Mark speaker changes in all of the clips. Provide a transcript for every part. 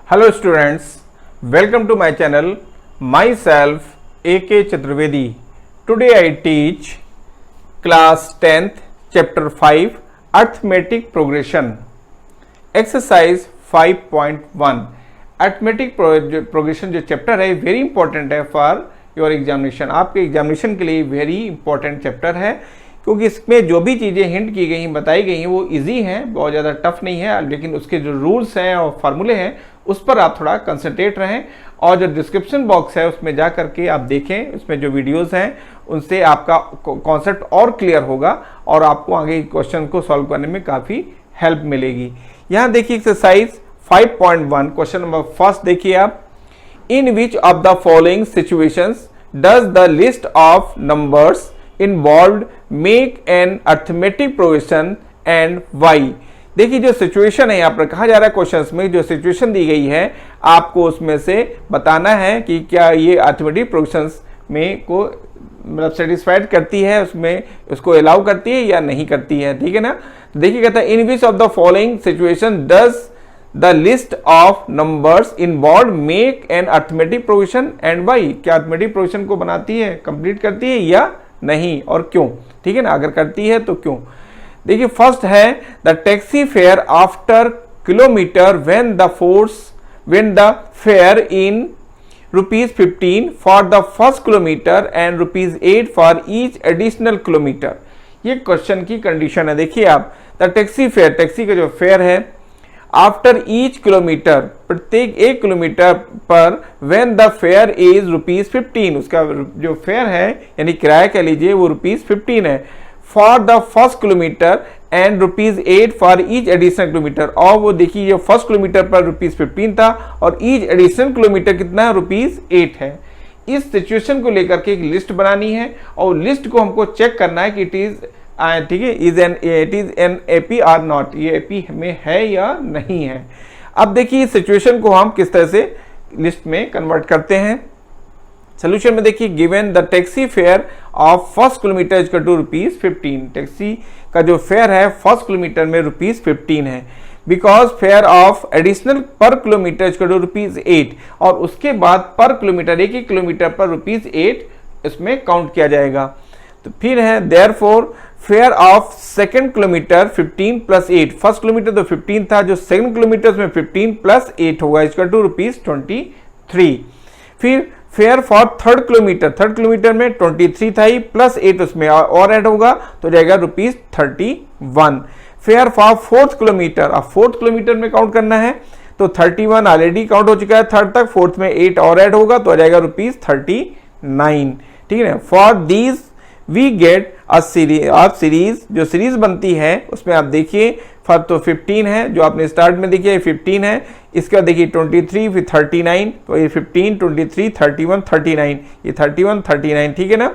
Speaker 1: Hello students, welcome to my channel. Myself A.K. Chaturvedi. Today I teach class 10th chapter 5 Arithmetic Progression. Exercise 5.1. Arithmetic Progression जो chapter है very important है for your examination. आपके examination के लिए very important chapter है क्योंकि इसमें जो भी चीज़ें हिंट की गई हैं बताई गई हैं वो इजी हैं, बहुत ज़्यादा टफ नहीं है, लेकिन उसके जो रूल्स हैं और फार्मूले हैं उस पर आप थोड़ा कंसंट्रेट रहें. और जो डिस्क्रिप्शन बॉक्स है उसमें जा करके आप देखें, उसमें जो वीडियोस हैं उनसे आपका कॉन्सेप्ट और क्लियर होगा और आपको आगे क्वेश्चन को सॉल्व करने में काफ़ी हेल्प मिलेगी. यहाँ देखिए एक्सरसाइज 5.1 क्वेश्चन नंबर फर्स्ट देखिए आप. In which of the following situations does the list of numbers involved make an arithmetic progression and why. देखिए जो सिचुएशन है यहाँ पर कहा जा रहा है क्वेश्चंस में, जो सिचुएशन दी गई है आपको उसमें से बताना है कि क्या ये अर्थमेटिक प्रोग्रेशंस में को मतलब सेटिस्फाइड करती है, उसमें उसको अलाउ करती है या नहीं करती है. ठीक है ना. देखिए कहता है in which of the following situation does the list of numbers involve make an arithmetic progression and why. क्या अर्थमेटिक प्रोग्रेशन को बनाती है, कंप्लीट करती है या नहीं और क्यों. ठीक है ना. अगर करती है तो क्यों. देखिए फर्स्ट है the taxi fair after kilometre when the fair in ₹15 for the first kilometre and ₹8 for each additional kilometre. ये क्वेश्चन की कंडीशन है. देखिए आप द टैक्सी फेयर, टैक्सी का जो फेयर है आफ्टर ईच किलोमीटर, प्रत्येक 1 किलोमीटर पर व्हेन द फेयर इज ₹15, उसका जो फेयर है यानी किराया कह लीजिए वो ₹15 है. For the first kilometre and ₹8 for each additional kilometre. और वो देखिए ये फर्स्ट किलोमीटर पर ₹15 था और ईच एडिशनल किलोमीटर कितना है, ₹8 है. इस सिचुएशन को लेकर के एक लिस्ट बनानी है और लिस्ट को हमको चेक करना है कि इट इज ठीक है it is an AP or not, ये एपी में है या नहीं है. अब देखिए इस सिचुएशन को हम किस तरह से लिस्ट में कन्वर्ट करते हैं. सोल्यूशन में देखिए given the taxi fare of first kilometer is two ₹15. Taxi का जो फेयर है फर्स्ट किलोमीटर में ₹15 है. Because fare of additional per kilometer is two ₹8 और उसके बाद पर किलोमीटर एक किलोमीटर पर ₹8 इसमें काउंट किया जाएगा. तो फिर है therefore fair of second kilometre 15 + 8. First kilometre तो 15 था, जो सेकेंड किलोमीटर में 15 + 8 होगा इसका टू ₹23. फिर फेयर फॉर थर्ड किलोमीटर में 23 था ही प्लस 8 उसमें और ऐड होगा तो जाएगा ₹31. फेयर फॉर फोर्थ किलोमीटर, अब फोर्थ किलोमीटर में काउंट करना है तो 31 ऑलरेडी काउंट हो चुका है थर्ड तक, फोर्थ में 8 और ऐड होगा तो आ जाएगा ₹39. ठीक है. For these we get a series, जो सीरीज बनती है उसमें आप देखिए फर्स्ट तो 15 है जो आपने स्टार्ट में देखिए 15 है, इसका देखिए 23 फिर 39 तो ये 15 23 31 39, ये 31 39. ठीक है ना.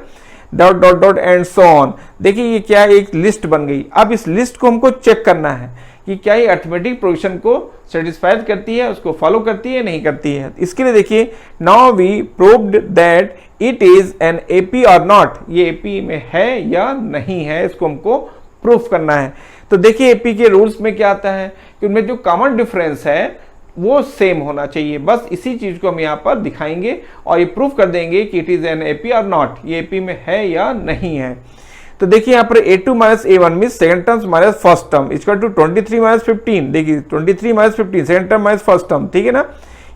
Speaker 1: Dot dot dot and so on. देखिए ये क्या एक लिस्ट बन गई. अब इस लिस्ट को हमको चेक करना है कि क्या ये अर्थमेटिक प्रोग्रेशन को सेटिस्फाइड करती है, उसको फॉलो करती है नहीं करती है. इसके लिए देखिए now we proved that it is an AP और नॉट, ये एपी में है या नहीं है, इसको हमको प्रूफ करना है. तो देखिए एपी के रूल्स में क्या आता है कि उनमें जो कॉमन डिफरेंस है वो सेम होना चाहिए. बस इसी चीज को हम यहाँ पर दिखाएंगे और ये प्रूफ कर देंगे कि इट इज एन एपी और नॉट, ये एपी में है या नहीं है. तो देखिए यहाँ पर A2 - A1 mean second term minus first term equal to 23 - 15. देखिए 23 - 15 second term minus first term. ठीक है ना.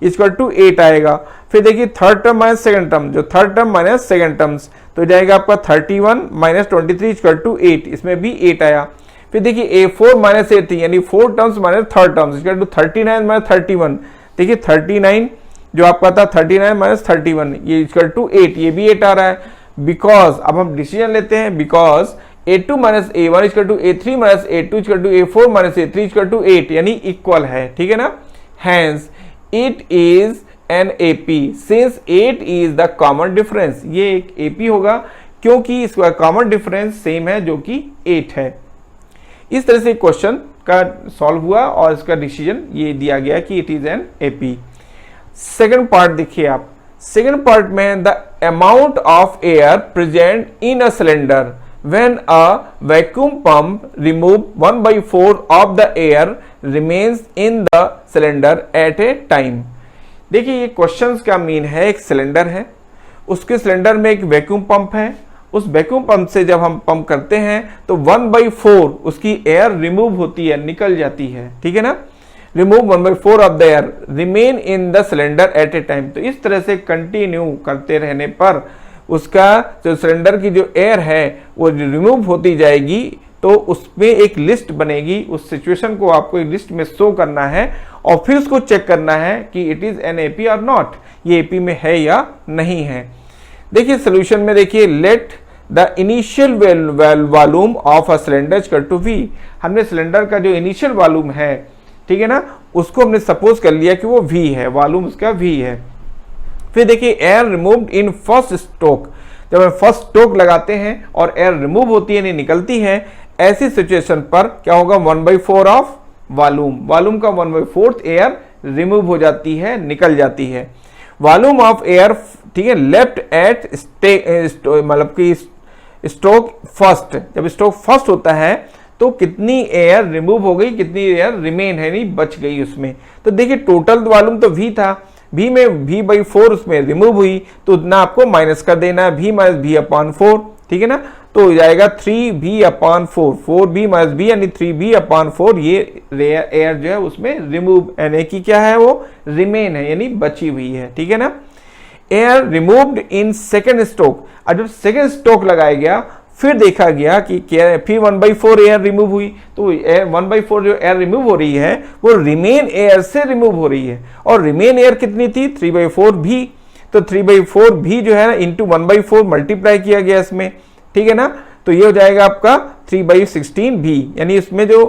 Speaker 1: इक्वल टू 8 आएगा. फिर देखिए third term minus second term, जो third term minus second terms तो जाएगा आपका 31 - 23 इक्वल टू 8, इसमें भी 8 आया. फिर देखिए A4 - A3 यानी 4 terms minus third terms equal to 39 - 31. देखिए 39 जो आपका था 39 - 31 ये इक्वल टू 8, ये भी 8 आ रहा है. बिकॉज अब हम डिसीजन लेते हैं because A2 - A1 equal to A3 - A2 equal to A4 - A3 equal to 8 यानी इक्वल है. ठीक है ना. Hence it is an AP since 8 is the common difference. ये एक AP होगा क्योंकि इसका कॉमन डिफरेंस सेम है जो कि 8 है. इस तरह से क्वेश्चन का सॉल्व हुआ और इसका डिसीजन ये दिया गया कि it is an AP. Second part देखिए आप. सेकंड पार्ट में the amount of air present in a cylinder when a vacuum pump remove 1/4 of the air remains in the cylinder at a time। देखिए ये questions का mean है, एक cylinder है, उसके सिलेंडर में एक वैक्यूम पंप है, उस वैक्यूम पंप से जब हम पंप करते हैं तो 1/4 उसकी एयर रिमूव होती है, निकल जाती है, ठीक है ना। Remove 1/4 of the air remain in the cylinder eight A time. तो इस तरह से कंटिन्यू करते रहने पर उसका जो सिलेंडर की जो एयर है वो रिमूव होती जाएगी, तो उसमें एक लिस्ट बनेगी, उस सिचुएशन को आपको एक लिस्ट में शो करना है और फिर उसको चेक करना है कि इट इज एन एपी और नॉट, ये एपी में है या नहीं है। देखिए सोल्यूशन में देखिए let the initial volume of a cylinder equal to V. हमने सिलेंडर का जो इनिशियल वॉल्यूम है, ठीक है ना, उसको हमने सपोज कर लिया कि वो वी है, वॉल्यूम उसका वी है। फिर देखिए air removed in first stroke, जब हम फर्स्ट स्ट्रोक लगाते हैं और एयर रिमूव होती है, नहीं निकलती है, ऐसी सिचुएशन पर क्या होगा, 1/4 ऑफ वॉल्यूम, वॉल्यूम का 1/4 एयर रिमूव हो जाती है, निकल जाती है। वॉल्यूम ऑफ एयर, ठीक है, लेफ्ट एट मतलब कि स्ट्रोक फर्स्ट, जब स्ट्रोक फर्स्ट होता है तो कितनी एयर रिमूव हो गई, कितनी एयर रिमेन है, नहीं बच गई उसमें। तो देखिए टोटल वॉल्यूम तो वी था, v में v/4 उसमें रिमूव हुई, तो उतना आपको माइनस कर देना है, v - v/4, ठीक है ना। तो हो जाएगा 3v/4, 4v - v यानी 3v/4, ये एयर जो है उसमें रिमूव यानी कि क्या है, वो रिमेन है यानी बची हुई है, ठीक है ना। Air removed in second stroke, अब जब सेकेंड स्ट्रोक लगाया गया फिर देखा गया कि फिर 1/4 एयर रिमूव हुई, तो 1/4 जो एयर रिमूव हो रही है वो रिमेन एयर से रिमूव हो रही है, और रिमेन एयर कितनी थी, 3/4 भी। तो 3/4 भी जो है ना इंटू 1/4 मल्टीप्लाई किया गया इसमें, ठीक है ना। तो ये हो जाएगा आपका 3/16 भी, यानी इसमें जो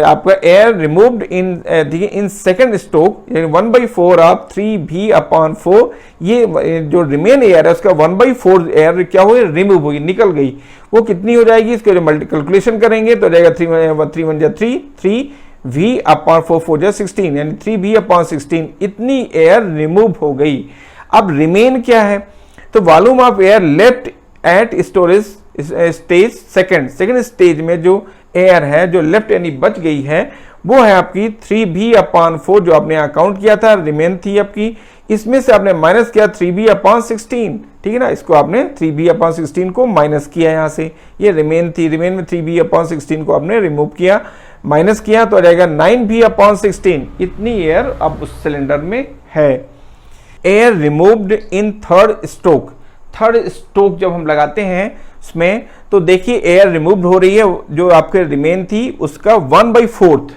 Speaker 1: आपका एयर रिमूव्ड इन देखिए इन सेकेंड स्ट्रोक, यानी 1/4 ऑफ 3v/4, ये जो रिमेन एयर है उसका 1/4 एयर क्या हुई, रिमूव हुई, निकल गई। वो कितनी हो जाएगी, इसको जो मल्टी कैलकुलेशन करेंगे तो जाएगा 3 3v/4 4 16, यानी 3v/16 इतनी एयर रिमूव हो गई। अब रिमेन क्या है, तो volume of air left eight storage stage second stage में जो एयर है जो लेफ्ट यानी बच गई है वो है आपकी 3v/4 जो आपने अकाउंट किया था, रिमेन थी आपकी, इसमें से आपने माइनस किया 3v/16, ठीक है ना। इसको आपने 3v/16 को माइनस किया, यहां से ये रिमेन थी, रिमेन में 3v/16 को आपने रिमूव किया, माइनस किया, तो आ जाएगा 9v/16, इतनी एयर अब उस सिलेंडर में है। Air removed in third stroke, third stroke जब हम लगाते हैं उसमें तो देखिए एयर रिमूव्ड हो रही है, जो आपके रिमेन थी उसका 1/4,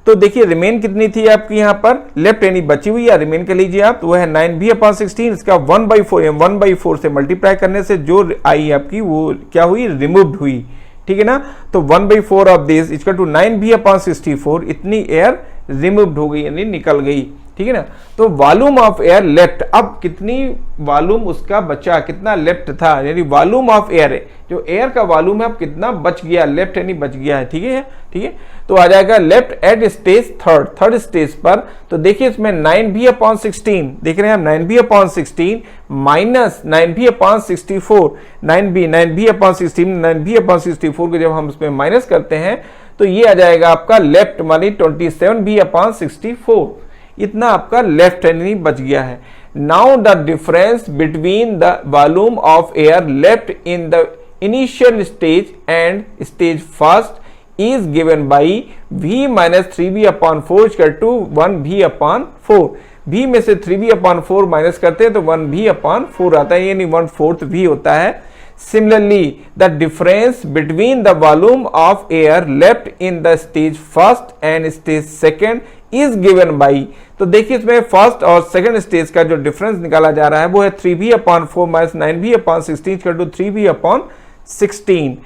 Speaker 1: तो देखिए रिमेन कितनी थी आपकी यहाँ पर लेफ्ट यानी बची हुई, या रिमेन कर लीजिए आप, तो वह है 9v/16, इसका 1/4 से मल्टीप्लाई करने से जो आई आपकी वो क्या हुई, रिमूव्ड हुई, ठीक है ना। तो 1/4 of this equal to 9v/64, इतनी एयर रिमूव्ड हो गई यानी निकल गई, ठीक है ना। तो वॉल्यूम ऑफ एयर लेफ्ट, अब कितनी वॉल्यूम उसका बचा, कितना लेफ्ट था, यानी वॉल्यूम ऑफ एयर है, जो एयर का वॉल्यूम है अब कितना बच गया, लेफ्ट यानी बच गया है, ठीक है, ठीक है। तो आ जाएगा left at stage third stage पर, तो देखिए इसमें 9v/16 देख रहे हैं हम, 9v/16 माइनस 9v/64, 9v/16 को जब हम उसमें माइनस करते हैं तो ये आ जाएगा आपका लेफ्ट मानी 27v/64, इतना आपका लेफ्ट यानी बच गया है। Now the difference between the volume of air left in the initial stage and stage first is given by v - 3v/4 equal to 1v/4। v में से 3v/4 माइनस करते हैं तो 1v/4 आता है, यानी 1/4 v होता है। Similarly, the difference between the volume of air left in the stage first and stage second is given by, तो देखिए इसमें फर्स्ट और सेकंड स्टेज का जो डिफरेंस निकाला जा रहा है वो है 3v/4 minus 9v/16 equal to 3v/16।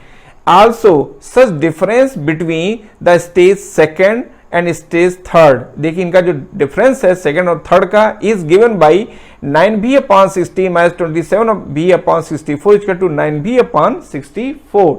Speaker 1: Also, such difference between the stage second and stage third, देखिए इनका जो डिफरेंस है सेकंड और थर्ड का is given by 9v/16 minus 27v/64 equal to 9v/64,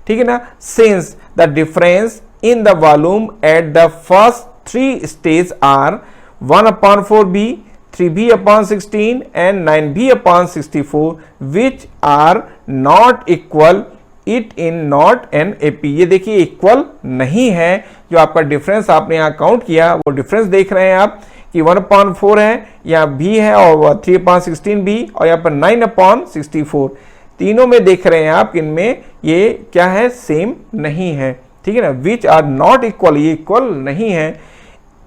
Speaker 1: ठीक है ना। Since the difference in the volume at the first 3 stage are 1/4b, 3v/16 and 9v/64 which are not equal it in not an AP. ये देखिए equal नहीं है, जो आपका difference आपने यहाँ काउंट किया वो डिफरेंस देख रहे हैं आप कि 1/4 है, यहाँ b है और 3/16 b और यहाँ पर 9/64, तीनों में देख रहे हैं आप इनमें ये क्या है, सेम नहीं है, ठीक है ना, विच आर नॉट इक्वल, ये इक्वल नहीं है,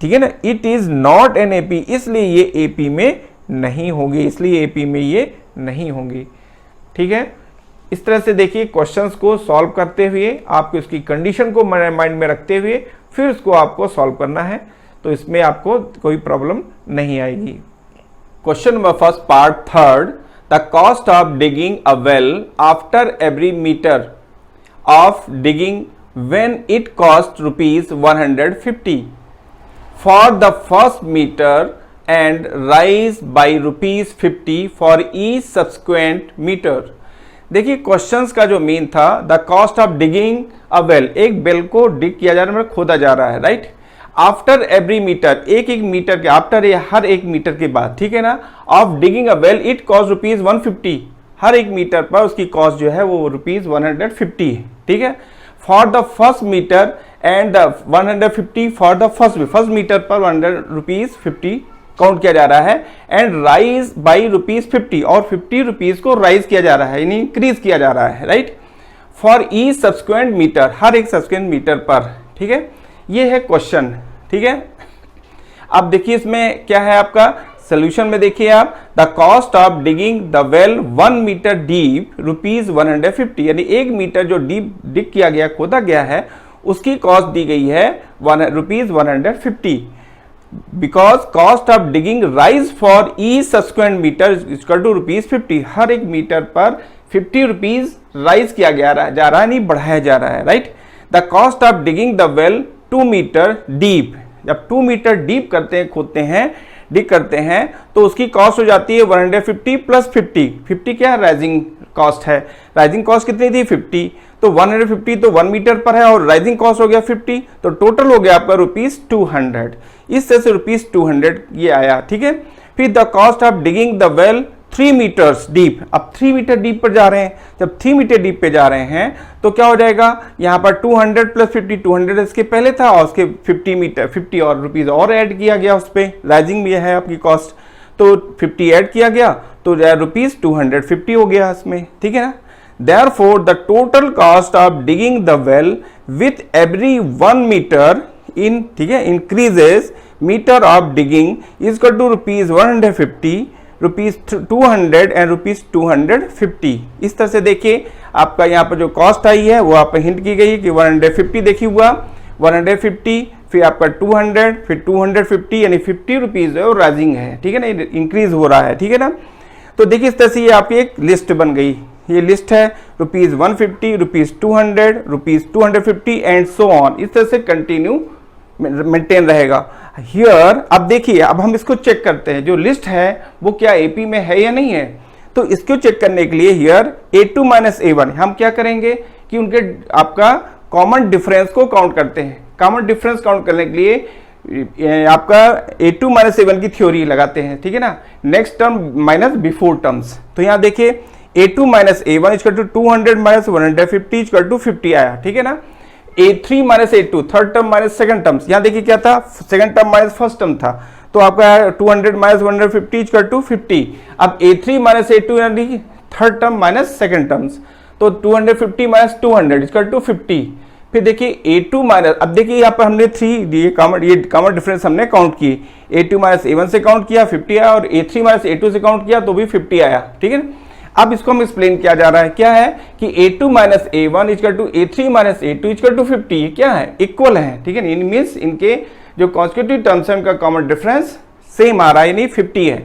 Speaker 1: ठीक है ना। It is not an AP, इसलिए ये एपी में नहीं होंगे, इसलिए एपी में ये नहीं होंगी, ठीक है। इस तरह से देखिए क्वेश्चंस को सॉल्व करते हुए आपको इसकी कंडीशन को माइंड में रखते हुए फिर उसको आपको सॉल्व करना है, तो इसमें आपको कोई प्रॉब्लम नहीं आएगी। Question number first part third, the cost of digging a well after every meter of digging when it cost ₹150 for the first meter and rise by ₹50 for each subsequent meter। देखिए questions का जो mean था, the cost of digging a well, एक well को dig किया जा रहा है, मतलब खोदा जा रहा है, राइट। आफ्टर एवरी मीटर, एक एक मीटर के आफ्टर, या हर एक मीटर के बाद, ठीक है ना, of digging a well it cost ₹150, हर एक मीटर पर उसकी कॉस्ट जो है वो ₹150 है, ठीक है। For the first meter and the 150 for the first meter पर ₹150 काउंट किया जा रहा है, एंड राइज बाई ₹50 और ₹50 को राइज किया जा रहा है, यानी इंक्रीज किया जा रहा है, right, for each subsequent meter, हर एक सब्सिक्वेंट मीटर पर, ठीक है। ये है क्वेश्चन, ठीक है। अब देखिए इसमें क्या है आपका सोल्यूशन में, देखिए आप, the cost of digging the well 1 meter deep ₹150, यानी 1 मीटर जो डीप डिग किया गया, खोदा गया है, उसकी कॉस्ट दी गई है ₹150, because cost of digging rise for each subsequent meter equal to ₹50, हर एक मीटर पर ₹50 राइज किया गया जा रहा है, नहीं बढ़ाया जा रहा है, right. The cost of digging the well 2 meter deep, जब 2 मीटर डीप करते हैं, खोदते हैं, डिग करते हैं, तो उसकी कॉस्ट हो जाती है 150 प्लस 50 क्या राइजिंग कॉस्ट है, राइजिंग कॉस्ट कितनी थी 50, तो 150 तो 1 मीटर पर है और राइजिंग कॉस्ट हो गया 50, तो टोटल हो गया आपका ₹200, इस तरह से ₹200 ये आया, ठीक है। फिर the cost of digging the well 3 meters deep, अब 3 मीटर डीप पर जा रहे हैं, जब 3 मीटर डीप पे जा रहे हैं तो क्या हो जाएगा, यहाँ पर 200 प्लस 50, 200 इसके पहले था और उसके 50 और रुपीज और ऐड किया गया, उस पर राइजिंग में है आपकी कॉस्ट, तो 50 ऐड किया गया तो ₹250 हो गया इसमें, ठीक है ना। Therefore, the total cost of digging the well with every 1 meter in, ठीक है, increases meter of digging is equal to ₹150, ₹200 and ₹250। इस तरह से देखिए आपका यहाँ पर जो कॉस्ट आई है वो आप हिंट की गई है कि 150 देखिए हुआ, 150 फिर आपका 200 फिर 250, यानी ₹50 है और राइजिंग है, ठीक है ना, इंक्रीज हो रहा है, ठीक है ना। तो देखिए इस तरह से ये आपकी एक लिस्ट बन गई, ये लिस्ट है ₹150, ₹200, ₹250 एंड सो ऑन, इस तरह से कंटिन्यू मेंटेन रहेगा। हियर अब देखिए, अब हम इसको चेक करते हैं, जो लिस्ट है वो क्या एपी में है या नहीं है, तो इसको चेक करने के लिए हियर A2 माइनस A1 हम क्या करेंगे कि उनके आपका कॉमन डिफरेंस को काउंट करते हैं। कॉमन डिफरेंस काउंट करने के लिए आपका A2 माइनस A1 की थ्योरी लगाते हैं, ठीक है ना, next term minus before terms. तो यहाँ देखिए A2 minus A1 equal to 200 minus 150 equal to 50 आया, ठीक है ना। A3 minus A2 third term minus second terms, यहाँ देखिए क्या था, second term minus first term था, तो आपका 200 माइनस 150 इक्वल टू 50। अब A3 माइनस A2 यानी third term minus second terms, तो 250 माइनस 200 इक्वल टू 50। फिर देखिए A2 माइनस, अब देखिए यहाँ पर हमने 3 ये कॉमन डिफरेंस हमने काउंट किए, A2 माइनस A1 से काउंट किया 50 आया और A3 माइनस A2 से काउंट किया तो भी 50 आया, ठीक है। अब इसको हम एक्सप्लेन किया जा रहा है, क्या है कि A2 minus A1 equal to A3 minus A2 equal to 50, क्या है, इक्वल है, ठीक है। इन मीन्स इनके जो कॉन्स्टिट्यूटिव टर्म्स है उनका कॉमन डिफरेंस सेम आ रहा है, यानी 50 है।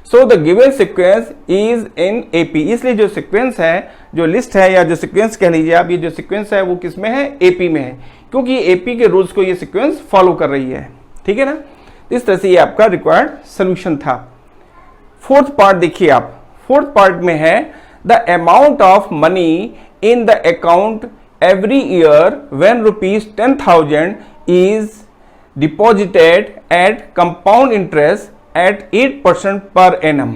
Speaker 1: So the given sequence is in AP, इसलिए जो सीक्वेंस है, जो लिस्ट है या जो सीक्वेंस कह लीजिए आप, ये जो सीक्वेंस है वो किस में है, एपी में है, क्योंकि एपी के रूल्स को ये सीक्वेंस फॉलो कर रही है, ठीक है ना। इस तरह से ये आपका रिक्वायर्ड सोल्यूशन था। फोर्थ पार्ट देखिए आप, फोर्थ पार्ट में है the amount of money in the account every year when ₹10,000 is deposited at compound interest at 8% per annum,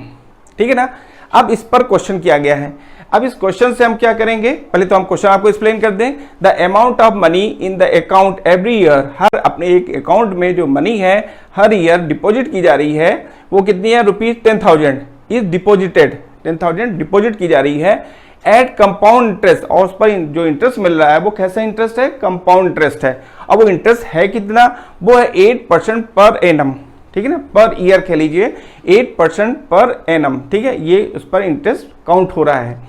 Speaker 1: ठीक है ना। अब इस पर क्वेश्चन किया गया है, अब इस क्वेश्चन से हम क्या करेंगे, पहले तो हम क्वेश्चन आपको एक्सप्लेन कर दें। The amount of money in the account every year, हर अपने एक अकाउंट में जो मनी है हर ईयर डिपॉजिट की जा रही है वो कितनी है, ₹10,000 इज डिपॉजिटेड, 10,000 डिपॉजिट की जा रही है एट कंपाउंड इंटरेस्ट, और उस पर जो इंटरेस्ट मिल रहा है वो कैसा इंटरेस्ट है, कंपाउंड इंटरेस्ट है। अब वो इंटरेस्ट है कितना, वो है 8% पर एनम, ठीक है ना, पर ईयर कह लीजिए 8% पर एनम, ठीक है, ये उस पर इंटरेस्ट काउंट हो रहा है।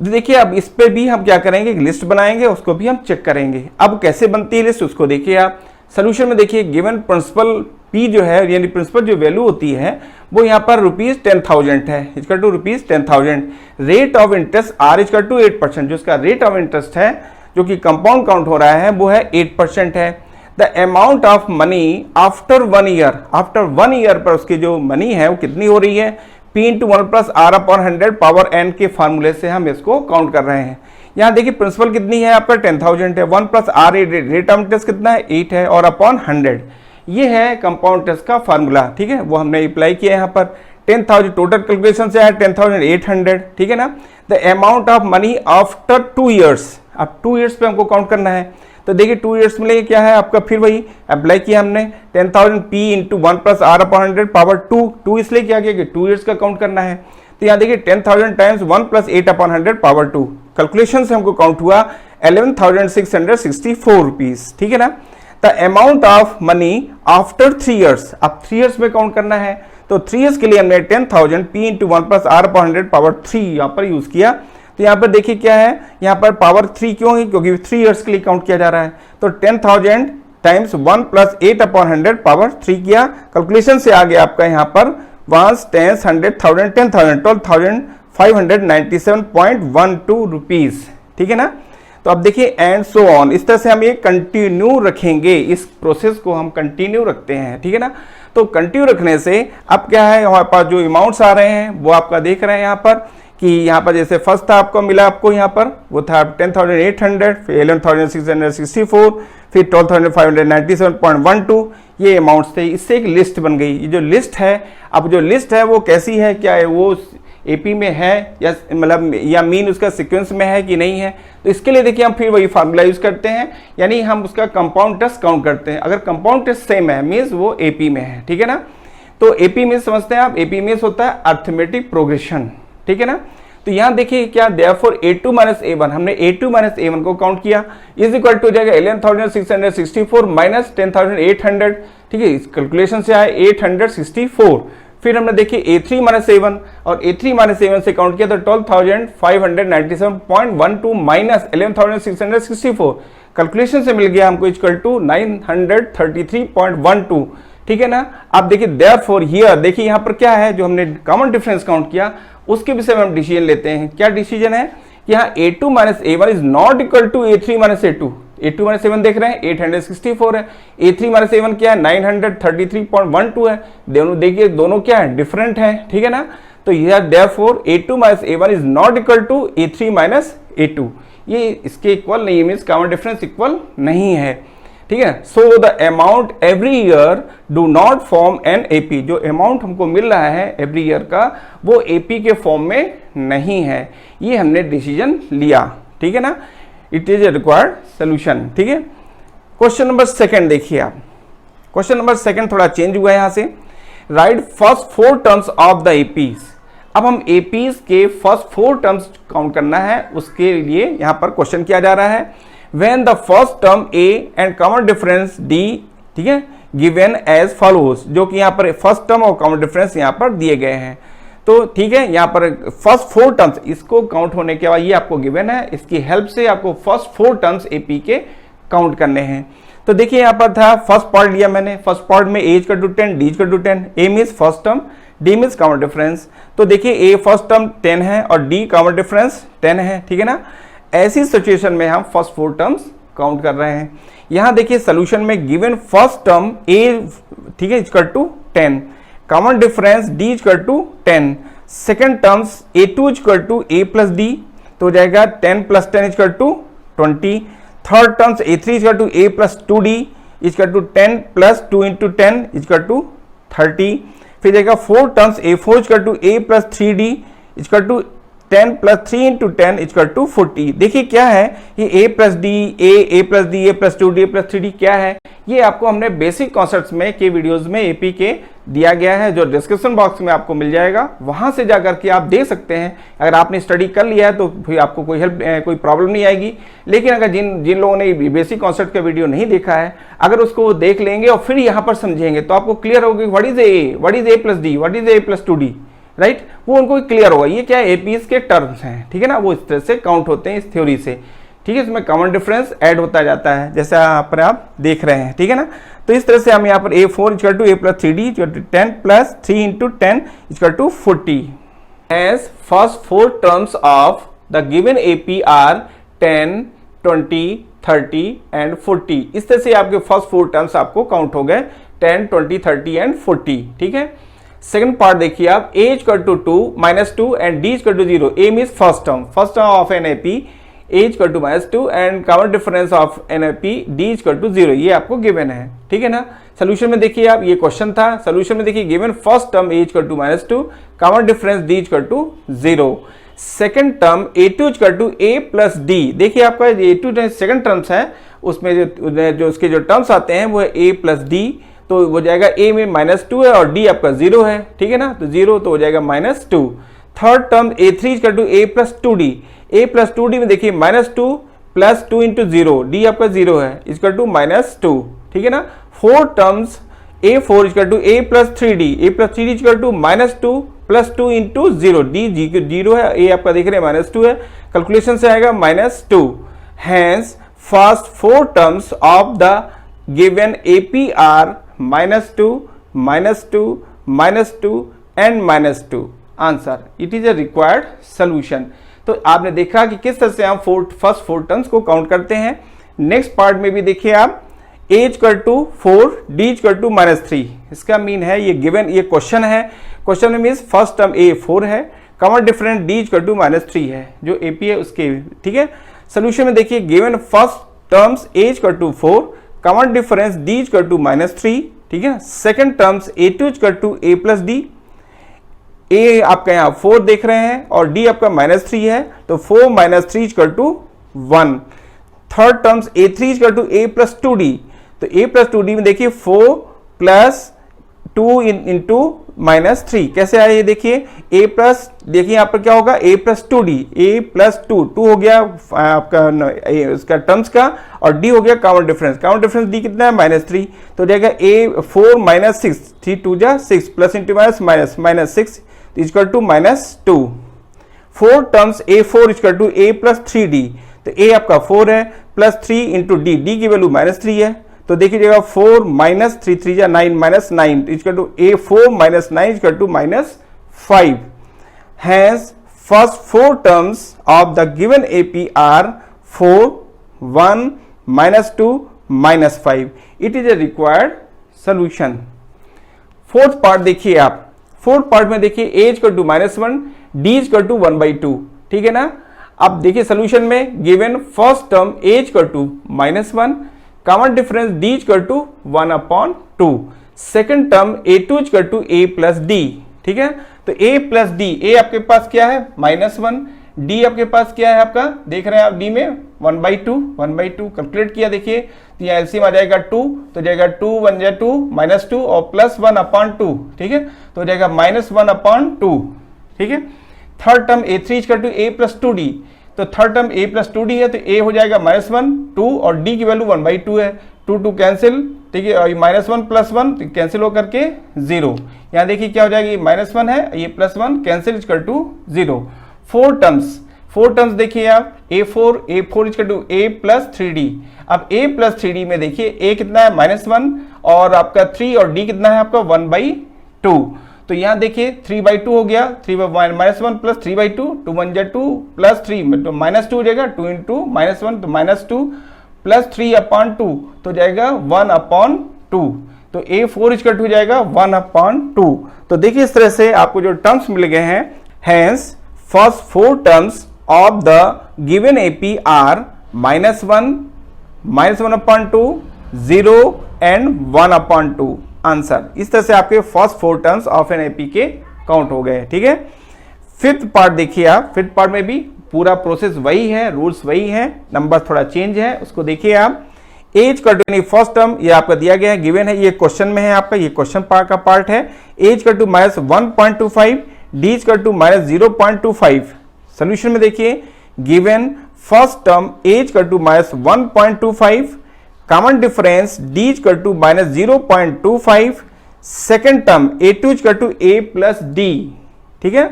Speaker 1: देखिए अब इस पे भी हम क्या करेंगे, एक लिस्ट बनाएंगे, उसको भी हम चेक करेंगे। अब कैसे बनती है लिस्ट उसको देखिए आप। सोल्यूशन में देखिए गिवन प्रिंसिपल पी जो है यानी प्रिंसिपल जो वैल्यू होती है वो यहाँ पर ₹10,000 है, equal to ₹10,000। Rate of interest r equal to 8%, जो इसका रेट ऑफ इंटरेस्ट है जो कि कंपाउंड काउंट हो रहा है वो है 8% है। The amount of money after 1 year, after 1 year पर उसकी जो मनी है वो कितनी हो रही है, P into 1 plus r upon 100 power n के फार्मूले से हम इसको काउंट कर रहे हैं। यहाँ देखिए प्रिंसिपल कितनी है आपका 10,000 है, 1 plus r rate of interest कितना है 8 है और अपॉन 100, ये है कंपाउंड इंटरेस्ट का फार्मूला, ठीक है, वो हमने अप्लाई किया यहाँ पर। 10,000 टोटल कैलकुलेशन से है 10,800, ठीक है ना। The amount of money after 2 years, अब 2 ईयर्स पे हमको काउंट करना है, तो देखिए 2 ईयर्स में क्या है आपका, फिर वही अप्लाई किया हमने 10,000 P into 1 plus r upon 100 power 2 इसलिए क्या किया कि 2 ईयर्स का काउंट करना है। तो यहाँ देखिए 10,000 times 1 plus 8 upon 100 power 2, calculation से हमको काउंट हुआ 11,664 रुपीज, ठीक है ना। The amount of money after 3 years, अब 3 ईयर्स में काउंट करना है, तो 3 ईयर्स के लिए हमने 10,000 P into 1 plus r upon 100 power 3 यहाँ पर यूज किया। तो यहाँ पर देखिए क्या है, यहाँ पर पावर 3 क्यों है, क्योंकि 3 ईयर्स के लिए काउंट किया जा रहा है। तो 10,000 टाइम्स 1 प्लस 8 अपॉन 100 पावर 3 किया, कैलकुलेशन से आ गया आपका यहाँ पर 1 10 100,000 10,000 12,597.12 रुपीज, ठीक है ना। तो अब देखिए एंड सो ऑन, इस तरह से हम ये कंटिन्यू रखेंगे, इस प्रोसेस को हम कंटिन्यू रखते हैं, ठीक है ना। तो कंटिन्यू रखने से अब क्या है, हमारे पास जो अमाउंट्स आ रहे हैं वो आपका देख रहे हैं यहाँ पर कि यहाँ पर जैसे फर्स्ट था आपको मिला, आपको यहाँ पर वो था 10,800, फिर 11,664, फिर 12,597.12, ये अमाउंट्स थे। इससे एक लिस्ट बन गई। ये जो लिस्ट है, अब जो लिस्ट है वो कैसी है, क्या है वो एपी में है या मतलब या मीन उसका सीक्वेंस में है कि नहीं है। तो इसके लिए देखिए हम फिर वही फार्मूला यूज करते हैं, यानी हम उसका कंपाउंड टेस्ट काउंट करते हैं। अगर कंपाउंड टेस्ट सेम है मीन्स वो एपी में है, ठीक है ना। तो एपी मीन्स समझते हैं आप, एपी मीन्स होता है अर्थमेटिक प्रोग्रेशन, ठीक है ना। तो यहां देखिए क्या, देयरफॉर A2 माइनस A1, हमने A2 माइनस A1 को काउंट किया, इज इक्वल टू जाएगा 11,664 माइनस 10,800, ठीक है, इस कैलकुलेशन से आया 864। फिर हमने देखिए A3 माइनस A1 और A3 माइनस A1 से काउंट किया तो 12,597.12 माइनस 11,664, कैलकुलेशन से मिल गया हमको इक्वल टू 933.12, ठीक है ना। अब देखिए देयरफॉर हियर, देखिए यहाँ पर क्या है, जो हमने कॉमन डिफरेंस काउंट किया उसके विषय में हम डिसीजन लेते हैं। क्या डिसीजन है, यहाँ A2 minus A1 is not equal to A3 minus A2। A2 minus A1 देख रहे हैं 864 है, A3 माइनस A1 क्या है 933.12 है, दोनों देखिए दोनों क्या है, डिफरेंट है, ठीक है ना। तो यह therefore A2 minus A1 is not equal to A3 minus A2, ये इसके इक्वल नहीं है, मीन्स कॉमन डिफरेंस इक्वल नहीं है, ठीक है। So the amount every year do not form an AP, जो अमाउंट हमको मिल रहा है एवरी ईयर का वो एपी के फॉर्म में नहीं है, ये हमने डिसीजन लिया, ठीक है ना। It is a required solution, ठीक है। क्वेश्चन नंबर 2 देखिए आप, क्वेश्चन नंबर 2 थोड़ा चेंज हुआ है यहाँ से। Right first 4 terms of the APs, अब हम एपीज के फर्स्ट 4 टर्म्स काउंट करना है, उसके लिए यहाँ पर क्वेश्चन किया जा रहा है। When the first term A and common difference D, ठीक है, given as follows, जो कि यहाँ पर फर्स्ट टर्म और कॉमन डिफरेंस यहाँ पर दिए गए हैं। तो ठीक है, यहाँ पर फर्स्ट 4 टर्म्स इसको काउंट होने के बाद ये आपको गिवन है, इसकी हेल्प से आपको फर्स्ट 4 टर्म्स एपी के काउंट करने हैं। तो देखिए यहाँ पर था फर्स्ट पार्ट लिया मैंने, फर्स्ट पार्ट में A equal to 10, D equal to 10, A means first term, D means common difference. तो देखिए A फर्स्ट टर्म 10 है और D कॉमन डिफरेंस 10 है, ठीक है ना। ऐसी सिचुएशन में हम फर्स्ट 4 टर्म्स काउंट कर रहे हैं। यहां देखिए सॉल्यूशन में गिवन फर्स्ट टर्म A, ठीक है, equal to 10, common difference D equal to 10, second terms A2 equal to A plus D, तो हो जाएगा 10 plus 10 equal to 20, third terms A3 equal to A plus 2D equal to 10 plus 2 into 10 equal to 30, फिर जाएगा fourth terms A4 equal to A plus 3D equal to 10 plus 3 into 10 equal to 40। देखिए क्या है ये a plus D, A plus D, A plus 2डी, ए plus 3डी क्या है, ये आपको हमने बेसिक कॉन्सेप्ट्स में के वीडियोस में एपी के दिया गया है, जो डिस्क्रिप्शन बॉक्स में आपको मिल जाएगा, वहां से जाकर के आप देख सकते हैं। अगर आपने स्टडी कर लिया है तो फिर आपको कोई प्रॉब्लम नहीं आएगी। लेकिन अगर जिन लोगों ने बेसिक कॉन्सेप्ट का वीडियो नहीं देखा है, अगर उसको देख लेंगे और फिर यहाँ पर समझेंगे तो आपको क्लियर होगा what is a plus D, what is a plus 2डी, राइट, वो उनको क्लियर होगा। ये क्या है, एपीएस के टर्म्स हैं, ठीक है ना, वो इस तरह से काउंट होते हैं इस थ्योरी से, ठीक है। इसमें कॉमन डिफरेंस ऐड होता जाता है जैसा यहाँ पर आप देख रहे हैं, ठीक है ना। तो इस तरह से हम यहाँ पर a4 equal to a plus 3डी equal to 10 plus 3 into 10 equal to 40। Hence first 4 terms of the given AP are 10, 20, 30 and 40। इस तरह से आपके फर्स्ट 4 टर्म्स आपको काउंट हो गए 10, 20, 30 एंड 40, ठीक है। सेकंड पार्ट देखिए आप, a equal to 2 minus 2 and d equal to 0। a means first term of an AP, a equal to minus 2 and common difference of an AP d equal to 0, ये आपको given है, ठीक है ना। Solution में देखिए आप, ये क्वेश्चन था, सोल्यूशन में देखिए given first term a equal to minus 2, common difference d equal to 0। Second term a2 equal to a plus d, देखिए आपका a2 सेकंड टर्म्स है, उसमें जो उसके जो टर्म्स आते हैं वो है a प्लस d, तो हो जाएगा a में माइनस 2 है और d आपका 0 है, ठीक है ना, तो 0 तो हो जाएगा minus 2। Third term a3 equal to a plus 2d, a plus 2d में देखिए माइनस 2 प्लस 2 इंटू 0, d आपका 0 है इक्वल टू माइनस 2, ठीक है ना। Fourth terms a4 equal to a plus 3d, a plus 3d equal to minus 2 plus 2 into 0, d 0 है, a आपका देख रहे हैं माइनस 2 है, कैलकुलेशन से आएगा minus 2। Hence first 4 terms of the given AP are minus 2, minus 2, minus 2 and minus 2। Answer, it is a required solution. तो आपने देखा कि किस तरह से हम फर्स्ट 4 टर्म्स को काउंट करते हैं। नेक्स्ट पार्ट में भी देखिए आप, a equal to 4, d equal to minus 3, इसका मीन है ये गिवन, ये क्वेश्चन है, क्वेश्चन में मीन्स फर्स्ट टर्म a 4 है, common difference d equal to minus 3 है, जो AP है उसके, ठीक है। सोल्यूशन में देखिए given first terms a equal to 4, common difference d equal to minus 3, ठीक है। Second terms a2 equal to a plus d, a आपका यहाँ 4 देख रहे हैं और d आपका माइनस 3 है, तो 4 minus 3 equal to 1। Third terms a3 equal to a plus 2d, तो a प्लस 2d में देखिए 4 प्लस 2 इंटू माइनस 3, कैसे आया ये देखिए, a प्लस, देखिए यहाँ पर क्या होगा, a plus 2d, a plus 2 हो गया आपका उसका टर्म्स का, और d हो गया common difference, common difference d कितना है माइनस 3, तो हो जाएगा a 4 माइनस 6, 3 2 जा 6 plus into minus minus 6 equal to minus 2। Four terms a4 equal to a plus 3d, तो a आपका 4 है प्लस 3 इंटू d, d की वैल्यू माइनस 3 है, तो देखिएगा 4 माइनस 3 3 जा 9 minus 9 equal to a4 minus 9 equal to minus 5। Hence first 4 terms of the given AP are 4, 1, minus 2, minus 5। It is a required solution. Fourth part देखिए आप, fourth part में देखिए a equal to minus 1, d equal to 1/2, ठीक है ना। अब देखिए solution में given first term a equal to minus 1, common difference d equal to 1/2, second term a2 equal to a plus d, ठीक है। तो a प्लस d, a आपके पास क्या है माइनस 1, d आपके पास क्या है आपका, देख रहे हैं आप d में 1/2 कैलकुलेट किया, देखिए तो यहाँ एलसीएम आ जाएगा 2, तो जाएगा 2 1 जा 2 माइनस 2 और प्लस 1/2, ठीक है, तो हो जाएगा माइनस 1/2, ठीक है। Third term a3 equal to a plus 2d, तो third term a plus 2d है, तो a हो जाएगा माइनस 1, 2 और d की वैल्यू 1/2 है, 2 कैंसिल, ठीक है, और माइनस 1 प्लस 1 कैंसिल होकर के 0, यहाँ देखिए क्या हो जाएगा, ये माइनस 1 है, ये plus 1 cancel equal to 0। Four terms देखिए आप, a4 equal to a plus 3d, अब a प्लस 3d में देखिए a कितना है माइनस 1 और आपका 3 और d कितना है आपका 1/2, तो यहाँ देखिए 3/2 हो गया, 3 माइनस 1 प्लस 3/2, 2 1 जा 2 प्लस 3 तो माइनस 2 हो जाएगा, 2 इंटू माइनस 1 तो माइनस 2 प्लस 3/2 तो जाएगा 1/2, तो a4 इक्वल टू हो जाएगा 1/2। तो देखिए इस तरह से आपको जो टर्म्स मिल गए हैं। Hence first 4 terms of the given AP are minus 1, minus 1/2, 0 and 1/2। Answer, इस तरह से आपके first 4 terms of an AP के काउंट हो गए, ठीक है। फिफ्थ पार्ट देखिए आप, फिफ्थ पार्ट में भी पूरा प्रोसेस वही है, रूल्स वही है, नंबर थोड़ा चेंज है, उसको देखिए आप। a इक्वल टू यानी फर्स्ट टर्म ये आपका दिया गया है, गिवन है, ये क्वेश्चन में है आपका, ये क्वेश्चन पार्ट का पार्ट है। a equal to minus 1.25, d equal to minus 0.25। Solution में देखिए given first term a equal to minus 1.25, common difference d equal to minus 0.25, second term a2 equal to a plus d, ठीक है।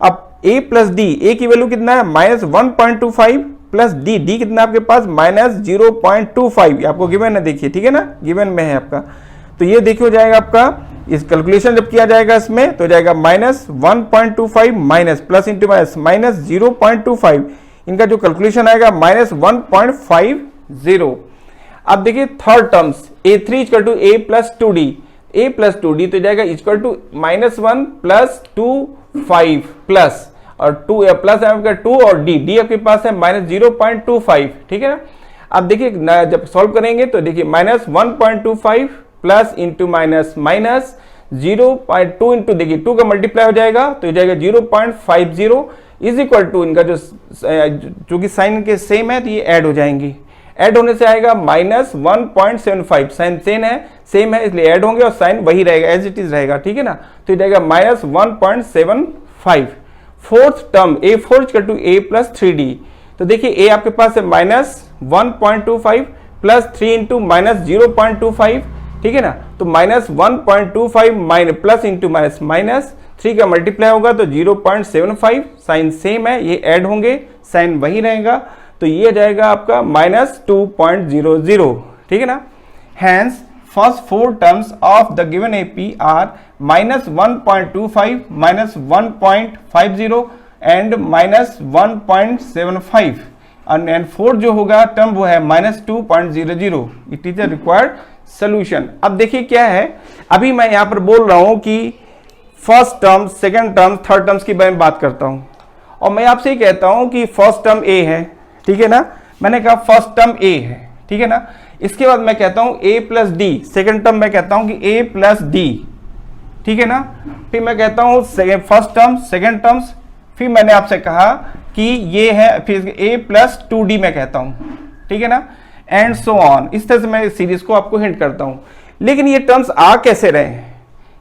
Speaker 1: अब a plus d, a की value कितना है minus 1.25 plus D, D कितना आपके पास माइनस 0.25, आपको given है देखिए, ठीक है ना, गिवन में है आपका। तो ये देखिए हो जाएगा आपका, इस कैलकुलेशन जब किया जाएगा इसमें तो जाएगा minus 1.25 minus plus into minus minus 0.25, इनका जो कैलकुलेशन आएगा माइनस 1.50। अब देखिए third terms a3 equal to a plus 2d, a plus 2d तो जाएगा equal to minus 1 plus 2 plus और 2 प्लस आपका 2 और डी आपके पास है माइनस 0.25, ठीक है ना। अब देखिए जब सॉल्व करेंगे तो देखिए minus 1.25 plus into minus minus 0.2 into देखिए 2 का मल्टीप्लाई हो जाएगा तो ये जाएगा 0.50 इज इक्वल टू, इनका जो चूंकि साइन के सेम है तो ये ऐड हो जाएंगे, ऐड होने से आएगा माइनस 1.75, साइन सेम है इसलिए ऐड होंगे और साइन वही रहेगा, एज इट इज रहेगा, ठीक है ना। तो ये जाएगा minus 1.75। Fourth term a4 equal to a plus 3d, तो देखिए a आपके पास है माइनस 1.25 प्लस 3 इंटू माइनस 0.25, ठीक है ना। तो minus 1.25 minus plus into minus minus 3 का मल्टीप्लाई होगा तो 0.75, साइन सेम है, ये ऐड होंगे, साइन वही रहेगा, तो ये जाएगा आपका माइनस 2.00, ठीक है ना। Hence first four terms of the given AP are minus 1.25 minus 1.50 and minus 1.75 and fourth जो होगा टर्म वो है minus 2.00। It is a required solution. अब देखिए क्या है, अभी मैं यहां पर बोल रहा हूं कि first term, second term, third terms की बारे में बात करता हूं और मैं आपसे ये कहता हूं कि फर्स्ट टर्म a है, ठीक है ना, मैंने कहा फर्स्ट टर्म a है, ठीक है ना। इसके बाद मैं कहता हूं a plus D, second term मैं कहता हूं कि a प्लस डी, ठीक है ना। फिर मैं कहता हूं फर्स्ट टर्म, सेकेंड टर्म्स, फिर मैंने आपसे कहा कि ये है फिर a प्लस 2d मैं कहता हूं, ठीक है ना, एंड सो ऑन। इस तरह से मैं सीरीज को आपको हिंट करता हूं। लेकिन ये टर्म्स आ कैसे रहे हैं,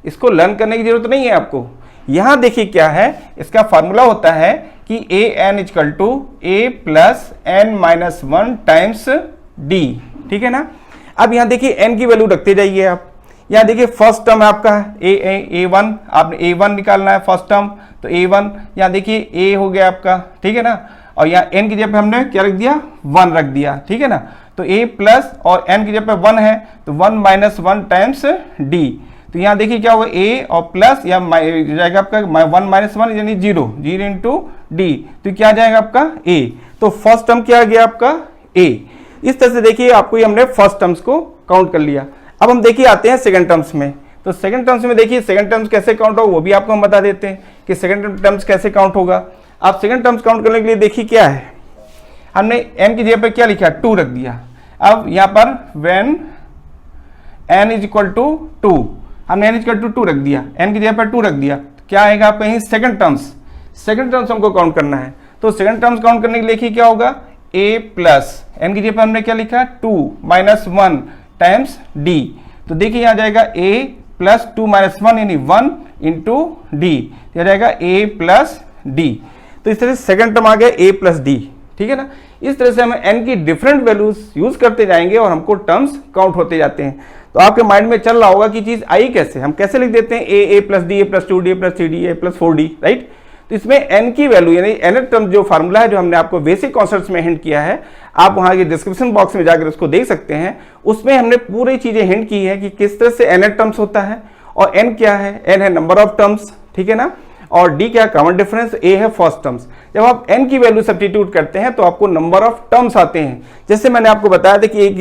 Speaker 1: इसको लर्न करने की जरूरत नहीं है आपको। यहां देखिए क्या है, इसका फॉर्मूला होता है कि an equal to a plus n minus 1 times d, ठीक है ना। अब यहां देखिए n की वैल्यू रखते जाइए आप। यहां देखिए फर्स्ट टर्म आपका a1, आपने a1 निकालना है फर्स्ट टर्म, तो a1 यहां देखिए a हो गया आपका, ठीक है ना, और यहाँ n की जगह पे हमने क्या रख दिया, 1 रख दिया, ठीक है ना। तो a प्लस और n की जगह पे 1 है तो 1 माइनस 1 टाइम्स d, तो यहाँ देखिए क्या होगा a और प्लस या जाएगा आपका 1 माइनस 1 यानी 0 इंटू डी, तो क्या जाएगा आपका a। तो फर्स्ट टर्म क्या आ गया आपका a। इस तरह से देखिए आपको ये हमने फर्स्ट टर्म्स को काउंट कर लिया। अब हम देखिए आते हैं सेकंड टर्म्स में। तो सेकंड टर्म्स में देखिए सेकंड टर्म्स कैसे काउंट होगा वो भी आपको हम बता देते हैं कि सेकंड टर्म्स कैसे काउंट होगा। आप सेकंड टर्म्स काउंट करने के लिए देखिए क्या है, हमने n की जगह पे क्या लिखा, 2 रख दिया। अब यहाँ पर when n is equal to 2, हमने n इक्वल टू 2 रख दिया, n की जगह पर 2 रख दिया, क्या आएगा आपका यही सेकंड टर्म्स। सेकंड टर्म्स हमको काउंट करना है, तो सेकंड टर्म्स काउंट करने के लिए देखिए क्या होगा, a प्लस n की जगह पर हमने क्या लिखा, 2 माइनस 1 टाइम्स d, तो देखिए यहाँ जाएगा a प्लस 2 माइनस 1 यानी 1 इंटू डी, यह जाएगा a प्लस डी। तो इस तरह से सेकंड टर्म आ गया a प्लस डी, ठीक है ना। इस तरह से हम n की डिफरेंट वैल्यूज यूज करते जाएंगे और हमको टर्म्स काउंट होते जाते हैं। तो आपके माइंड में चल रहा होगा कि चीज आई कैसे, हम कैसे लिख देते हैं a plus d, a plus 2d, a plus 3d, a plus 4d, right. तो इसमें n की वैल्यू यानी nth टर्म जो फार्मूला है जो हमने आपको बेसिक कॉन्सेप्ट्स में हिंट किया है, आप वहां के डिस्क्रिप्शन बॉक्स में जाकर उसको देख सकते हैं। उसमें हमने पूरी चीजें हिंट की है कि किस तरह से nth टर्म्स होता है और n क्या है, n है नंबर ऑफ टर्म्स, ठीक है ना, और d क्या है कॉमन डिफरेंस, a है फर्स्ट टर्म्स। जब आप n की वैल्यू सब्स्टिट्यूट करते हैं तो आपको नंबर ऑफ टर्म्स आते हैं। जैसे मैंने आपको बताया था कि n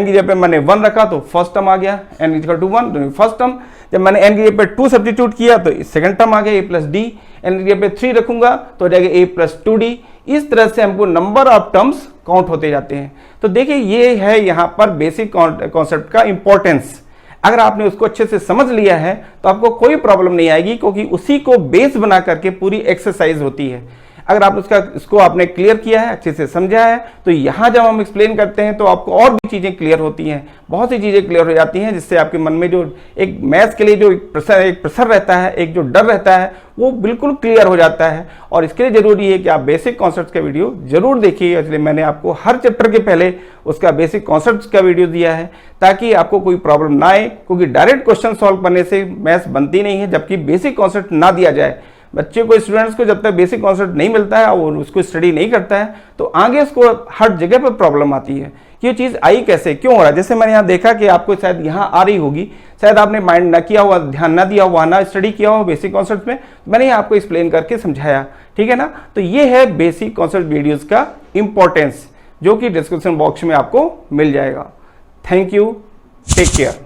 Speaker 1: की जगह पे मैंने 1 रखा तो फर्स्ट टर्म आ गया, n equal to 1 first term. जब मैंने n की जगह पे 2 सब्स्टिट्यूट किया तो सेकंड टर्म आ गया a प्लस डी, n की जगह पे 3 रखूंगा तो आ जाएगा a प्लस 2d। इस तरह से हमको नंबर ऑफ टर्म्स काउंट होते जाते हैं। तो देखिए ये है यहाँ पर बेसिक कॉन्सेप्ट का इंपॉर्टेंस। अगर आपने उसको अच्छे से समझ लिया है तो आपको कोई प्रॉब्लम नहीं आएगी, क्योंकि उसी को बेस बना करके पूरी एक्सरसाइज होती है। अगर आप इसको आपने क्लियर किया है, अच्छे से समझा है, तो यहाँ जब हम एक्सप्लेन करते हैं तो आपको और भी चीज़ें क्लियर होती हैं, बहुत सी चीज़ें क्लियर हो जाती हैं, जिससे आपके मन में जो एक मैथ्स के लिए जो एक प्रेशर रहता है, एक जो डर रहता है, वो बिल्कुल क्लियर हो जाता है। और इसके लिए ज़रूरी है कि आप बेसिक कॉन्सेप्ट्स का वीडियो जरूर देखिए। इसलिए मैंने आपको हर चैप्टर के पहले उसका बेसिक कॉन्सेप्ट्स का वीडियो दिया है, ताकि आपको कोई प्रॉब्लम ना आए, क्योंकि डायरेक्ट क्वेश्चन सॉल्व करने से मैथ्स बनती नहीं है जबकि बेसिक कॉन्सेप्ट ना दिया जाए। बच्चे को, स्टूडेंट्स को जब तक बेसिक कॉन्सेप्ट नहीं मिलता है और उसको स्टडी नहीं करता है तो आगे उसको हर जगह पर प्रॉब्लम आती है। ये चीज़ आई कैसे, क्यों हो रहा है? जैसे मैंने यहाँ देखा कि आपको शायद यहाँ आ रही होगी, शायद आपने माइंड ना किया हुआ, ध्यान ना दिया हुआ, ना स्टडी किया हुआ बेसिक कॉन्सेप्ट में, मैंने आपको एक्सप्लेन करके समझाया, ठीक है ना। तो ये है बेसिक कॉन्सेप्ट वीडियोज़ का इंपॉर्टेंस, जो कि डिस्क्रिप्शन बॉक्स में आपको मिल जाएगा। Thank you, take care.